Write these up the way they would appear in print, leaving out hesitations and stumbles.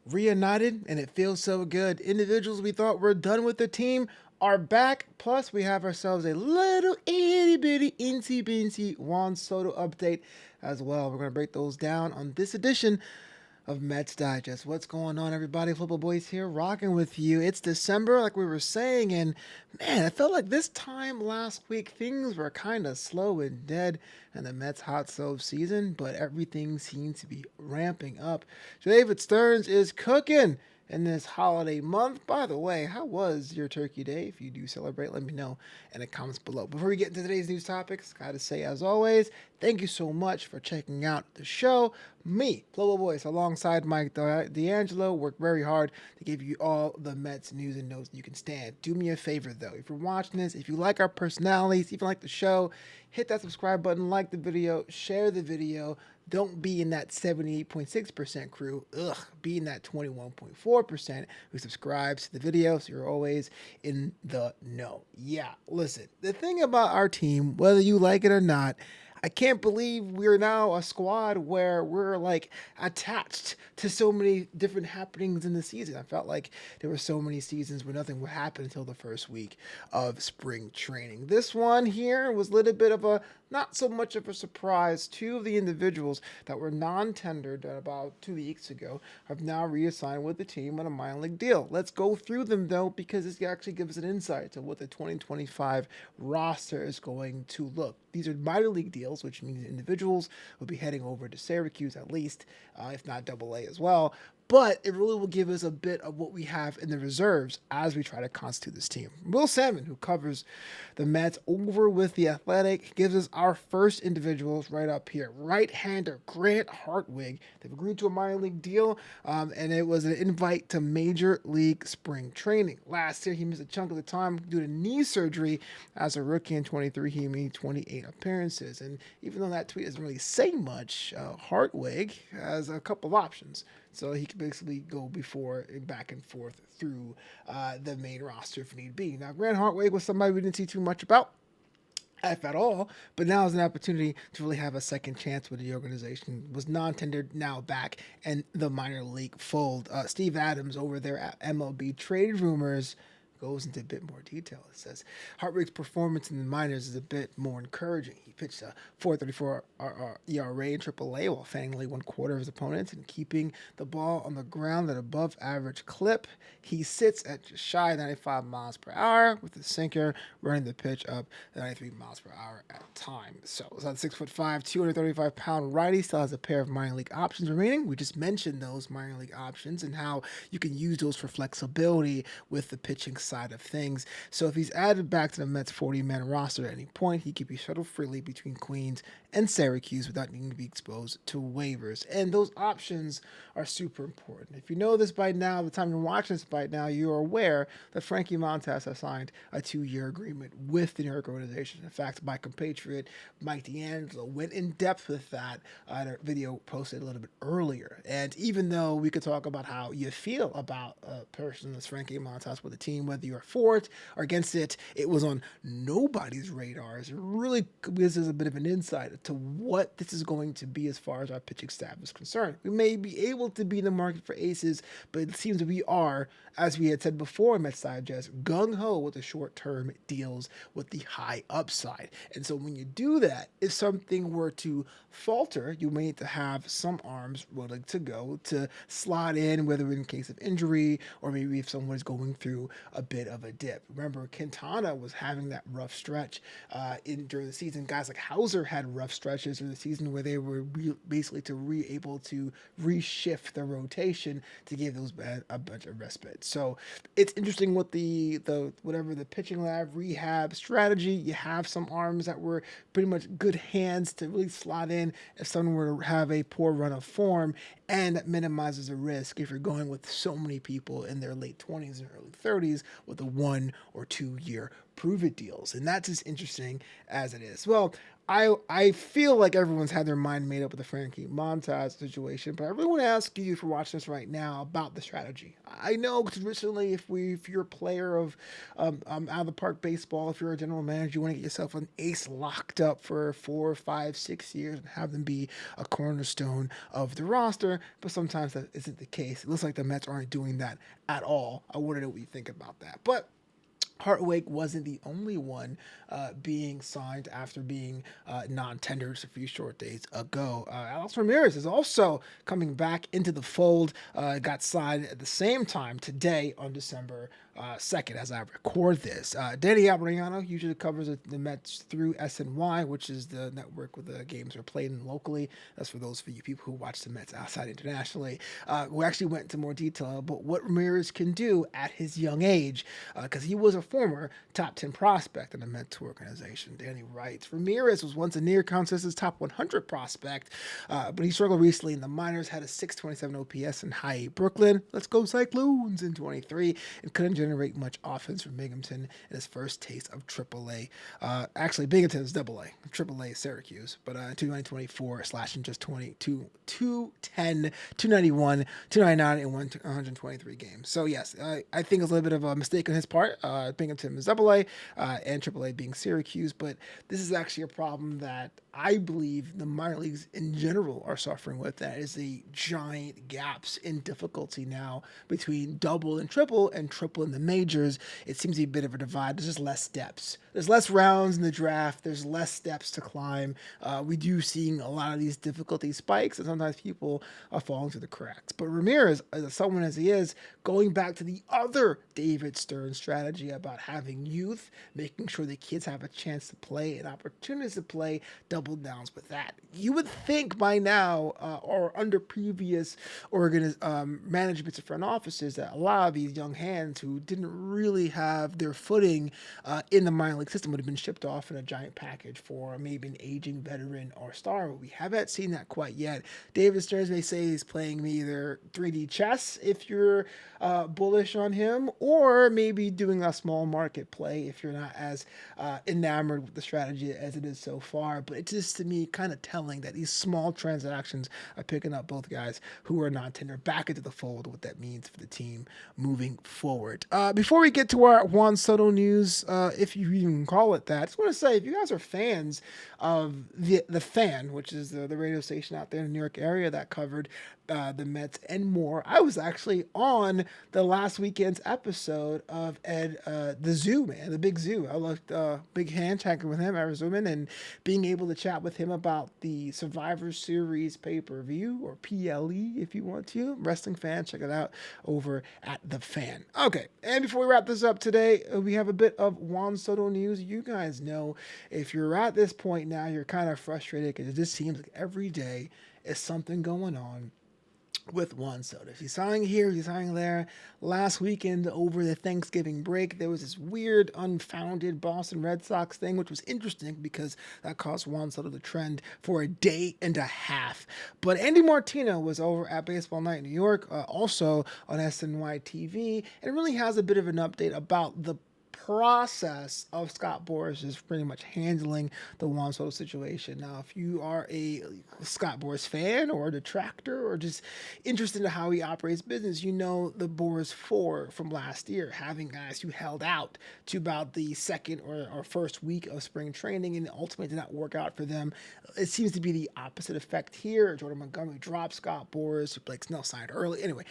reunited, and it feels so good. Individuals we thought were done with the team are back. Plus, we have ourselves a little itty bitty insy bincy Juan Soto update as well. We're going to break those down on this edition of Mets Digest. What's going on, everybody? Flobo Boyce here, rocking with you. It's December, like we were saying, and man, I felt like this time last week things were kind of slow and dead in the Mets hot stove season, but everything seems to be ramping up. David Stearns is cooking in this holiday month. By the way, how was your Turkey Day? If you do celebrate, let me know in the comments below. Before we get into today's news topics, gotta say, as always, thank you so much for checking out the show. Me, Flobo Boyce, alongside Mike D'Angelo, work very hard to give you all the Mets news and notes you can stand. Do me a favor, though. If you're watching this, if you like our personalities, even like the show, hit that subscribe button, like the video, share the video. Don't be in that 78.6% crew. Ugh, be in that 21.4% who subscribes to the video so you're always in the know. Yeah, listen, the thing about our team, whether you like it or not, I can't believe we're now a squad where we're like attached to so many different happenings in the season. I felt like there were so many seasons where nothing would happen until the first week of spring training. This one here was a little bit of a not so much of a surprise. Two of the individuals that were non-tendered about 2 weeks ago have now reassigned with the team on a minor league deal. Let's go through them though, because this actually gives an insight to what the 2025 roster is going to look. These are minor league deals, which means individuals will be heading over to Syracuse at least, if not Double A as well. But it really will give us a bit of what we have in the reserves as we try to constitute this team. Will Salmon, who covers the Mets over with The Athletic, gives us our first individuals right up here. Right-hander Grant Hartwig. They've agreed to a minor league deal, and it was an invite to Major League spring training. Last year, he missed a chunk of the time due to knee surgery. As a rookie in 23, he made 28 appearances. And even though that tweet doesn't really say much, Hartwig has a couple of options. So he can basically go before and back and forth through the main roster if need be. Now, Grant Hartwig was somebody we didn't see too much about, if at all, but now is an opportunity to really have a second chance with the organization. Was non-tendered, now back in the minor league fold. Steve Adams over there at MLB Trade Rumors goes into a bit more detail. It says Hartwig's performance in the minors is a bit more encouraging. He pitched a 4.34 ERA in AAA while fanning nearly one quarter of his opponents and keeping the ball on the ground at above average clip. He sits at just shy of 95 miles per hour with the sinker running the pitch up 93 miles per hour at time. So it's on 6'5", 235-pound righty. Still has a pair of minor league options remaining. We just mentioned those minor league options and how you can use those for flexibility with the pitching side of things. So if he's added back to the Mets 40-man roster at any point, he could be shuttled freely between Queens and Syracuse without needing to be exposed to waivers. And those options are super important. If you know this by now, the time you're watching this by now, you are aware that Frankie Montas has signed a 2-year agreement with the New York organization. In fact, my compatriot Mike D'Angelo went in depth with that in a video posted a little bit earlier. And even though we could talk about how you feel about a person that's Frankie Montas with the team, whether you're for it or against it, it was on nobody's radars. It really gives us a bit of an insight to what this is going to be as far as our pitching staff is concerned. We may be able to be in the market for aces, but it seems that we are, as we had said before in Mets Digest, gung-ho with the short-term deals with the high upside. And so when you do that, if something were to falter, you may need to have some arms willing to go to slot in, whether in case of injury or maybe if someone is going through a bit of a dip. Remember, Quintana was having that rough stretch during the season. Guys like Hauser had rough stretches during the season where they were basically able to reshift the rotation to give those a bunch of respite. So it's interesting with the whatever the pitching lab rehab strategy. You have some arms that were pretty much good hands to really slot in if someone were to have a poor run of form, and that minimizes the risk if you're going with so many people in their late 20s and early 30s with a 1 or 2 year prove it deals. And that's as interesting as it is. Well, I feel like everyone's had their mind made up with the Frankie Montas situation, but I really want to ask you, if you're watching this right now, about the strategy. I know traditionally, if you're a player of out of the park baseball, if you're a general manager, you want to get yourself an ace locked up for 4, 5, 6 years and have them be a cornerstone of the roster. But sometimes that isn't the case. It looks like the Mets aren't doing that at all. I want to know what you think about that, but Hartwig wasn't the only one being signed after being non-tendered a few short days ago. Alex Ramirez is also coming back into the fold. Got signed at the same time today on December 2nd as I record this. Danny Abriano usually covers the Mets through SNY, which is the network where the games are played in locally. That's for those of you people who watch the Mets outside internationally. We actually went into more detail about what Ramirez can do at his young age, because he was a former top 10 prospect in the Mets organization. Danny writes, Ramirez was once a near consensus top 100 prospect, but he struggled recently in the minors, had a 627 OPS in high A Brooklyn. Let's go Cyclones in 23, and couldn't generate much offense from Binghamton in his first taste of AAA. Actually, Binghamton is AA. AAA is Syracuse, but in 2024, slashing just 22, 210, 291, 299 in 123 games. So yes, I think it's a little bit of a mistake on his part. Binghamton is AA, and AAA being Syracuse, but this is actually a problem that I believe the minor leagues in general are suffering with. That is the giant gaps in difficulty now between double and triple in the majors. It seems to be a bit of a divide. There's just less steps. There's less rounds in the draft. There's less steps to climb. We do seeing a lot of these difficulty spikes, and sometimes people are falling through the cracks. But Ramirez, as someone as he is, going back to the other David Stearns strategy about having youth, making sure the kids have a chance to play and opportunities to play, double downs with that. You would think by now, or under previous managements of front offices, that a lot of these young hands who didn't really have their footing in the minor league system would have been shipped off in a giant package for maybe an aging veteran or star, but we haven't seen that quite yet. David Stearns may say he's playing either 3D chess if you're bullish on him, or maybe doing a small market play if you're not as enamored with the strategy as it is so far. But it's just, to me, kind of telling that these small transactions are picking up both guys who are non-tender back into the fold, what that means for the team moving forward. Before we get to our Juan Soto news, if you even call it that, I just want to say, if you guys are fans of the Fan, which is the radio station out there in the New York area that covered the Mets and more, I was actually on the last weekend's episode of Ed, the Zoo, man, the Big Zoo. I loved big handshake with him, Arizona, and being able to chat with him about the Survivor Series pay-per-view, or PLE if you want to. Wrestling fans, check it out over at the Fan. Okay, and before we wrap this up today, we have a bit of Juan Soto news. You guys know, if you're at this point now, you're kind of frustrated because it just seems like every day is something going on with Juan Soto. He's signing here, he's signing there. Last weekend, over the Thanksgiving break, there was this weird, unfounded Boston Red Sox thing, which was interesting because that caused Juan Soto to trend for a day and a half. But Andy Martino was over at Baseball Night in New York, also on SNY TV, and really has a bit of an update about the process of Scott Boras is pretty much handling the Juan Soto situation. Now, if you are a Scott Boras fan or a detractor or just interested in how he operates business, you know the Boras 4 from last year, having guys who held out to about the second or first week of spring training and ultimately did not work out for them. It seems to be the opposite effect here. Jordan Montgomery dropped Scott Boras, Blake Snell signed early. Anyway,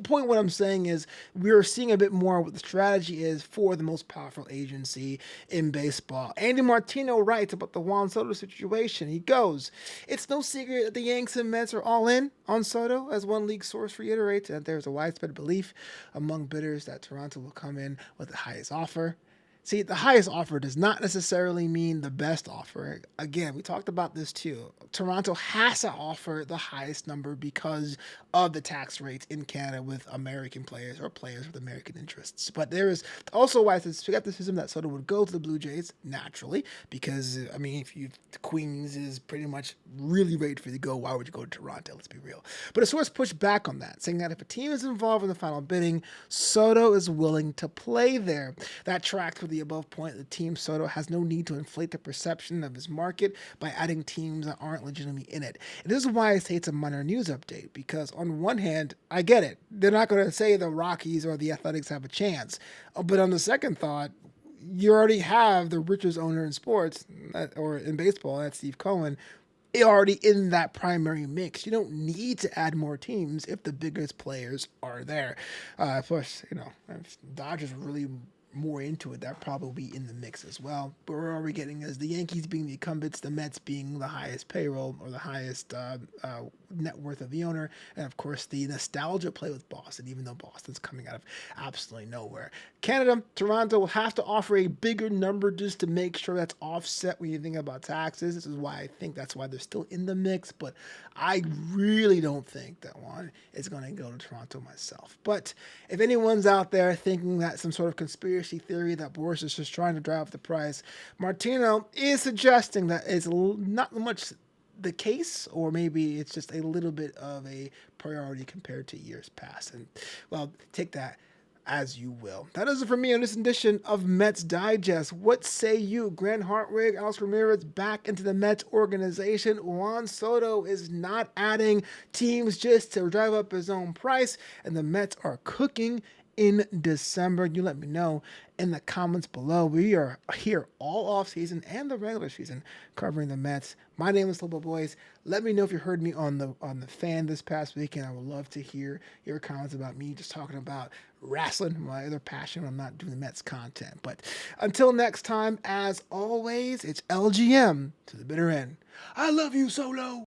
point what I'm saying is we're seeing a bit more what the strategy is for the most powerful agency in baseball. Andy Martino writes about the Juan Soto situation. He goes, "It's no secret that the Yanks and Mets are all in on Soto, as one league source reiterates, and there's a widespread belief among bidders that Toronto will come in with the highest offer." See, the highest offer does not necessarily mean the best offer. Again, we talked about this too. Toronto has to offer the highest number because of the tax rates in Canada with American players or players with American interests. But there is also why it's skepticism that Soto would go to the Blue Jays naturally, because I mean, if the Queens is pretty much really ready for you to go, why would you go to Toronto? Let's be real. But a source pushed back on that, saying that if a team is involved in the final bidding, Soto is willing to play there. That tracks with the above point. The team Soto has no need to inflate the perception of his market by adding teams that aren't legitimately in it. And this is why I say it's a minor news update, because on one hand, I get it. They're not going to say the Rockies or the Athletics have a chance. But on the second thought, you already have the richest owner in sports, or in baseball, that's Steve Cohen, already in that primary mix. You don't need to add more teams if the biggest players are there. Plus, if Dodgers really more into it, that probably will be in the mix as well. But we're already getting as the Yankees being the incumbents, the Mets being the highest payroll or the highest net worth of the owner, and of course the nostalgia play with Boston, even though Boston's coming out of absolutely nowhere. Canada, Toronto will have to offer a bigger number just to make sure that's offset when you think about taxes. This is why I think that's why they're still in the mix, but I really don't think that one is going to go to Toronto myself. But if anyone's out there thinking that some sort of conspiracy theory that Boris is just trying to drive up the price, Martino is suggesting that it's not much the case, or maybe it's just a little bit of a priority compared to years past. And, well, take that as you will. That is it for me on this edition of Mets Digest. What say you? Grant Hartwig, Alex Ramirez back into the Mets organization. Juan Soto is not adding teams just to drive up his own price, and the Mets are cooking in December. You let me know in the comments below. We are here all off season and the regular season covering the Mets. My name is Flobo Boyce. Let me know if you heard me on the fan this past weekend. I would love to hear your comments about me just talking about wrestling, my other passion when I'm not doing the Mets content. But until next time, as always, it's LGM to the bitter end. I love you, Solo.